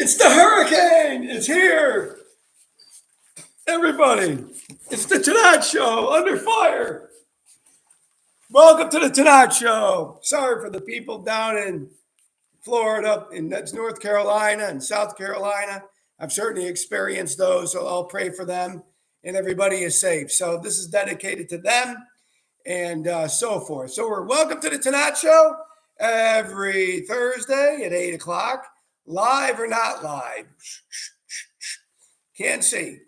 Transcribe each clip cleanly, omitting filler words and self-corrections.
It's the hurricane. It's here. Everybody, it's the Tannat Show under fire. Welcome to the Tannat Show. Sorry for the people down in Florida, and that's North Carolina and South Carolina. I've certainly experienced those, so I'll pray for them and everybody is safe. So this is dedicated to them and so forth. So we're welcome to the Tannat Show every Thursday at 8 o'clock, live or not live. Can't see.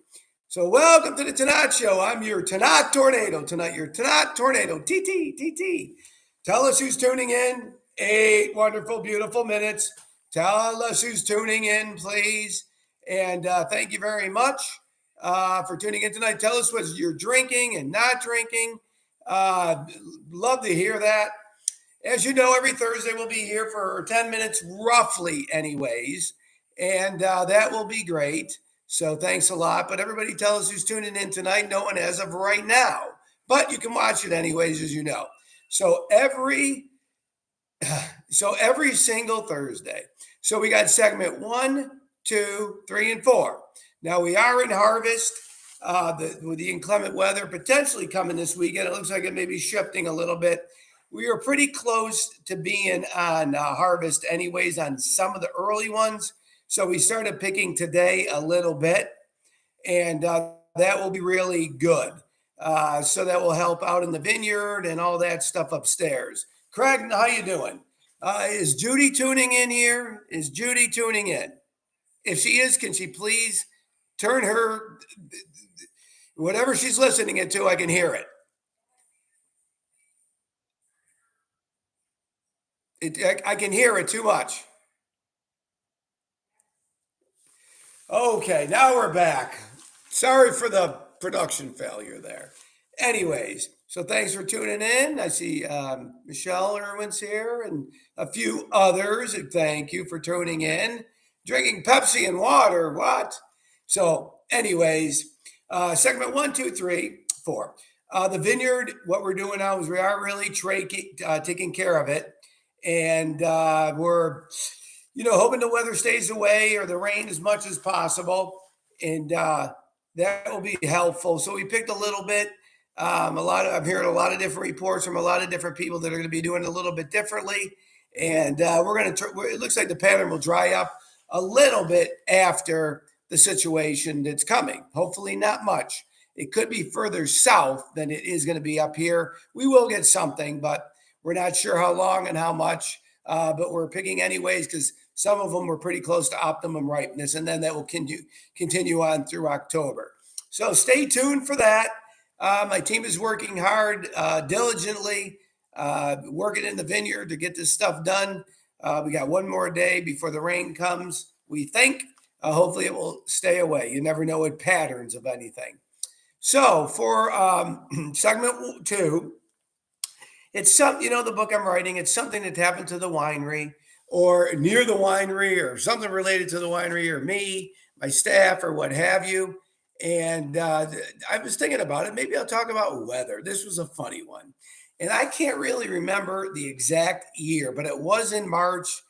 So welcome to the Tannat Show. I'm your Tannat Tornado tonight. Your Tannat Tornado. TT. Tell us who's tuning in. 8 wonderful, beautiful minutes. Tell us who's tuning in, please. And thank you very much for tuning in tonight. Tell us what you're drinking and not drinking. Love to hear that. As you know, every Thursday we'll be here for 10 minutes, roughly anyways. And that will be great. So thanks a lot. But everybody tell us who's tuning in tonight. No one as of right now. But you can watch it anyways, as you know. So every single Thursday. So we got segment 1, 2, 3, and 4. Now we are in harvest. With the inclement weather potentially coming this weekend, it looks like it may be shifting a little bit. We are pretty close to being on harvest anyways on some of the early ones. So we started picking today a little bit, and that will be really good. So that will help out in the vineyard and all that stuff upstairs. Craig, how you doing? Is Judy tuning in here? Is Judy tuning in? If she is, can she please turn her, whatever she's listening to, I can hear it. I can hear it too much. Okay, now we're back. Sorry for the production failure there. Anyways, so thanks for tuning in. I see Michelle Irwin's here and a few others. Thank you for tuning in. Drinking Pepsi and water, what? So anyways, segment 1, 2, 3, 4. The vineyard, what we're doing now is we are really taking care of it. And we're hoping the weather stays away or the rain as much as possible. And that will be helpful. So we picked a little bit. I'm hearing a lot of different reports from a lot of different people that are going to be doing it a little bit differently. And it looks like the pattern will dry up a little bit after the situation that's coming. Hopefully not much. It could be further south than it is going to be up here. We will get something, but we're not sure how long and how much. But we're picking anyways because some of them were pretty close to optimum ripeness, and then that will continue on through October. So stay tuned for that. My team is working hard, diligently, working in the vineyard to get this stuff done. We got one more day before the rain comes, we think. Hopefully it will stay away. You never know with patterns of anything. So for segment 2, it's the book I'm writing, it's something that happened to the winery or near the winery or something related to the winery or me, my staff or what have you. And I was thinking about it. Maybe I'll talk about weather. This was a funny one. And I can't really remember the exact year, but it was in March,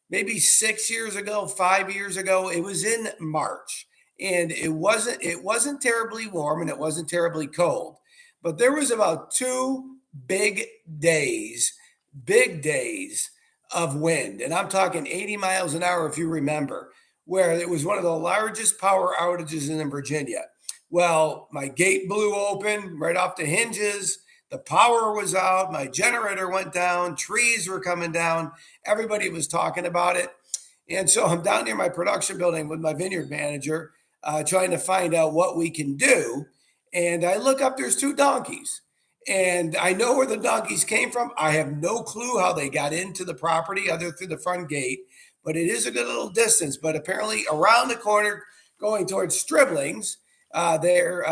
maybe 6 years ago, 5 years ago. It was in March. And it wasn't terribly warm and it wasn't terribly cold. But there was about 2 big days of wind. And I'm talking 80 miles an hour, if you remember, where it was one of the largest power outages in Virginia. Well, my gate blew open right off the hinges. The power was out. My generator went down. Trees were coming down. Everybody was talking about it. And so I'm down near my production building with my vineyard manager, trying to find out what we can do. And I look up, there's 2 donkeys. And I know where the donkeys came from. I have no clue how they got into the property other through the front gate, but it is a good little distance. But apparently around the corner going towards Stribling's, their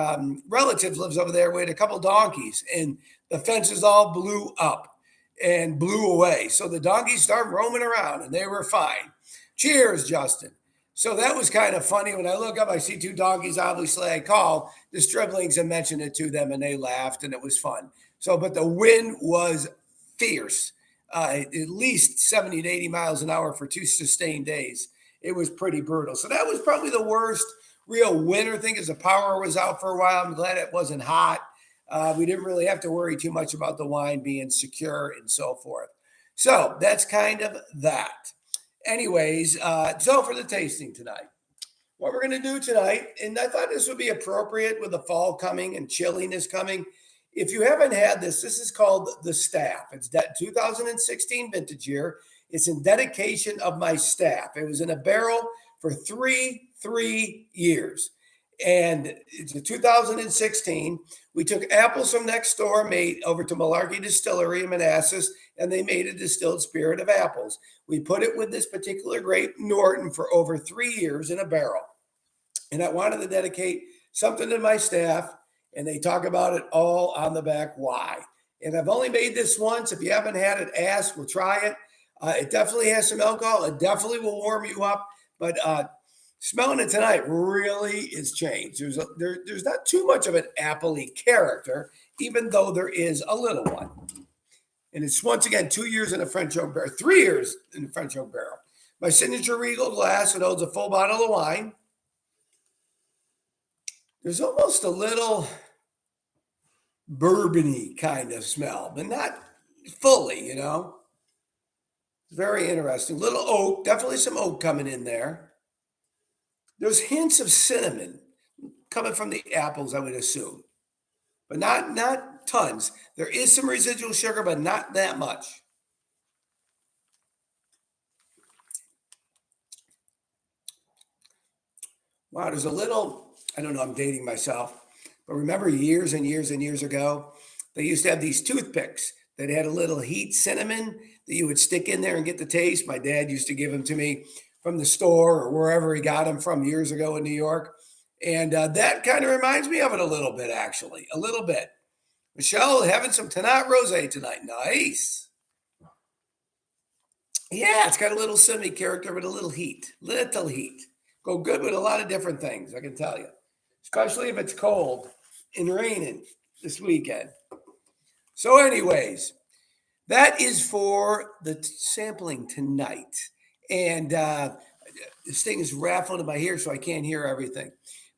relative lives over there with a couple donkeys, and the fences all blew up and blew away. So the donkeys started roaming around and they were fine. Cheers, Justin. So that was kind of funny. When I look up, I see 2 donkeys. Obviously, I call the Striblings and mentioned it to them, and they laughed, and it was fun. So, but the wind was fierce, at least 70 to 80 miles an hour for 2 sustained days. it was pretty brutal. So that was probably the worst real winter thing, because the power was out for a while. I'm glad it wasn't hot. We didn't really have to worry too much about the wine being secure and so forth. So that's kind of that. Anyways, so for the tasting tonight, what we're going to do tonight, and I thought this would be appropriate with the fall coming and chilliness coming. If you haven't had this, this is called the Staff. It's that 2016 vintage year. It's in dedication of my staff. It was in a barrel for three years. And it's a 2016. We took apples from next door, made over to Malarkey Distillery in Manassas, and they made a distilled spirit of apples. We put it with this particular grape, Norton, for over 3 years in a barrel. And I wanted to dedicate something to my staff, and they talk about it all on the back why. And I've only made this once. If you haven't had it, ask. We'll try it. It definitely has some alcohol. It definitely will warm you up. But smelling it tonight really is changed. There's not too much of an apple-y character, even though there is a little one. And it's, once again, 2 years in a French oak barrel, 3 years in a French oak barrel. My signature Regal glass, it holds a full bottle of wine. There's almost a little bourbon-y kind of smell, but not fully, you know. It's very interesting. Little oak, definitely some oak coming in there. There's hints of cinnamon coming from the apples, I would assume, but not tons. There is some residual sugar, but not that much. Wow, there's a little, I don't know, I'm dating myself, but remember years and years and years ago, they used to have these toothpicks that had a little heat cinnamon that you would stick in there and get the taste. My dad used to give them to me from the store or wherever he got them from years ago in New York. And that kind of reminds me of it a little bit, actually, a little bit. Michelle, having some Tannat Rosé tonight. Nice. Yeah, it's got a little semi character, but a little heat. Little heat. Go good with a lot of different things, I can tell you. Especially if it's cold and raining this weekend. So anyways, that is for the sampling tonight. And this thing is raffling in my ear, so I can't hear everything.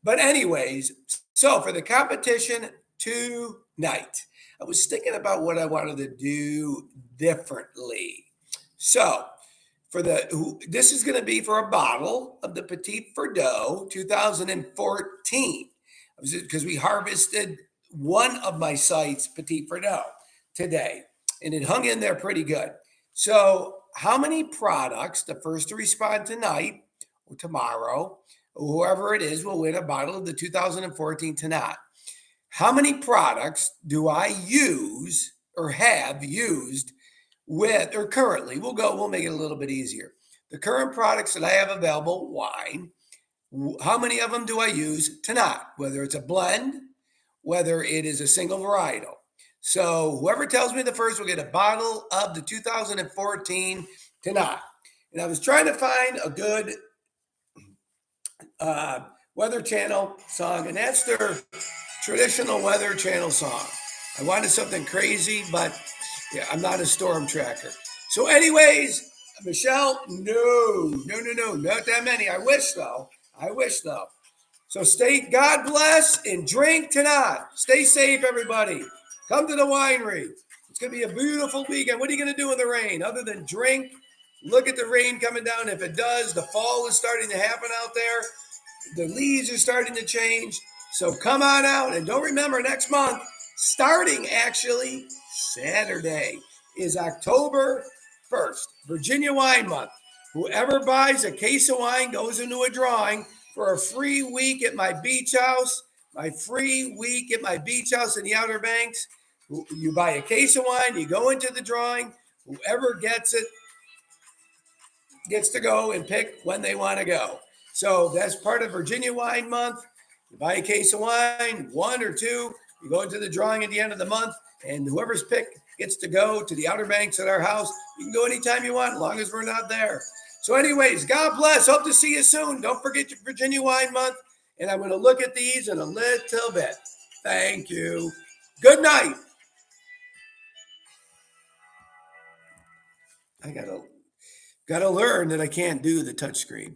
But anyways, so for the competition tonight, I was thinking about what I wanted to do differently. So this is going to be for a bottle of the Petit Verdot 2014, because we harvested one of my site's Petit Verdot today, and it hung in there pretty good. So how many products, the first to respond tonight or tomorrow, or whoever it is, will win a bottle of the 2014 Tannat? How many products do I use or have used with, or currently, we'll make it a little bit easier. The current products that I have available, wine, how many of them do I use Tannat? Whether it's a blend, whether it is a single varietal. So whoever tells me the first will get a bottle of the 2014 Tannat. And I was trying to find a good Weather Channel song, and that's their traditional Weather Channel song. I wanted something crazy, but yeah, I'm not a storm tracker. So anyways, Michelle, no, not that many. I wish though. So God bless and drink Tannat. Stay safe, everybody. Come to the winery. It's going to be a beautiful weekend. What are you going to do in the rain other than drink? Look at the rain coming down. If it does, the fall is starting to happen out there. The leaves are starting to change. So come on out. And don't remember, next month, starting actually Saturday, is October 1st, Virginia Wine Month. Whoever buys a case of wine goes into a drawing for a free week at my beach house. My free week at my beach house in the Outer Banks. You buy a case of wine, you go into the drawing. Whoever gets it gets to go and pick when they want to go. So that's part of Virginia Wine Month. You buy a case of wine, one or two, you go into the drawing at the end of the month, and whoever's picked gets to go to the Outer Banks at our house. You can go anytime you want, as long as we're not there. So anyways, God bless. Hope to see you soon. Don't forget your Virginia Wine Month. And I'm going to look at these in a little bit. Thank you. Good night. I gotta learn that I can't do the touchscreen.